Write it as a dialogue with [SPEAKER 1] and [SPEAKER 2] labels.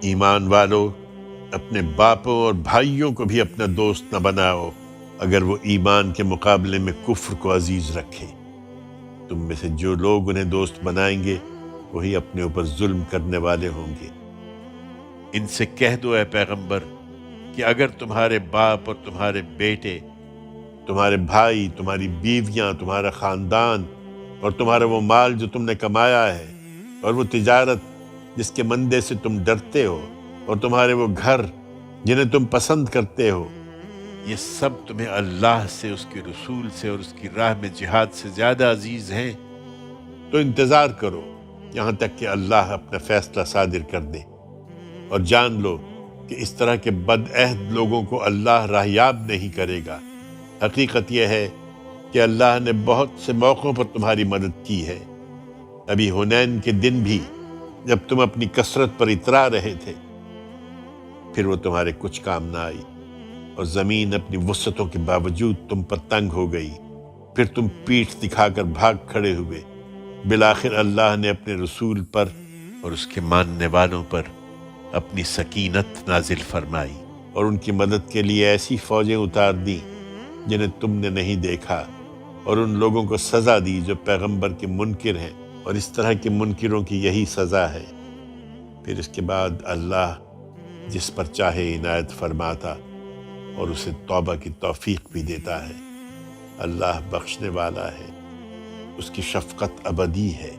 [SPEAKER 1] ایمان والو، اپنے باپوں اور بھائیوں کو بھی اپنا دوست نہ بناؤ اگر وہ ایمان کے مقابلے میں کفر کو عزیز رکھیں۔ تم میں سے جو لوگ انہیں دوست بنائیں گے وہی اپنے اوپر ظلم کرنے والے ہوں گے۔ ان سے کہہ دو اے پیغمبر کہ اگر تمہارے باپ اور تمہارے بیٹے، تمہارے بھائی، تمہاری بیویاں، تمہارا خاندان اور تمہارا وہ مال جو تم نے کمایا ہے، اور وہ تجارت جس کے مندے سے تم ڈرتے ہو، اور تمہارے وہ گھر جنہیں تم پسند کرتے ہو، یہ سب تمہیں اللہ سے، اس کے رسول سے اور اس کی راہ میں جہاد سے زیادہ عزیز ہیں، تو انتظار کرو یہاں تک کہ اللہ اپنا فیصلہ صادر کر دے، اور جان لو کہ اس طرح کے بد عہد لوگوں کو اللہ راہیاب نہیں کرے گا۔ حقیقت یہ ہے کہ اللہ نے بہت سے موقعوں پر تمہاری مدد کی ہے۔ ابھی حنین کے دن بھی جب تم اپنی کثرت پر اترا رہے تھے، پھر وہ تمہارے کچھ کام نہ آئی، اور زمین اپنی وسعتوں کے باوجود تم پر تنگ ہو گئی۔ پھر تم پیٹھ دکھا کر بھاگ کھڑے ہوئے۔ بالآخر اللہ نے اپنے رسول پر اور اس کے ماننے والوں پر اپنی سکینت نازل فرمائی، اور ان کی مدد کے لیے ایسی فوجیں اتار دیں جنہیں تم نے نہیں دیکھا، اور ان لوگوں کو سزا دی جو پیغمبر کے منکر ہیں، اور اس طرح کے منکروں کی یہی سزا ہے۔ پھر اس کے بعد اللہ جس پر چاہے عنایت فرماتا اور اسے توبہ کی توفیق بھی دیتا ہے۔ اللہ بخشنے والا ہے، اس کی شفقت ابدی ہے۔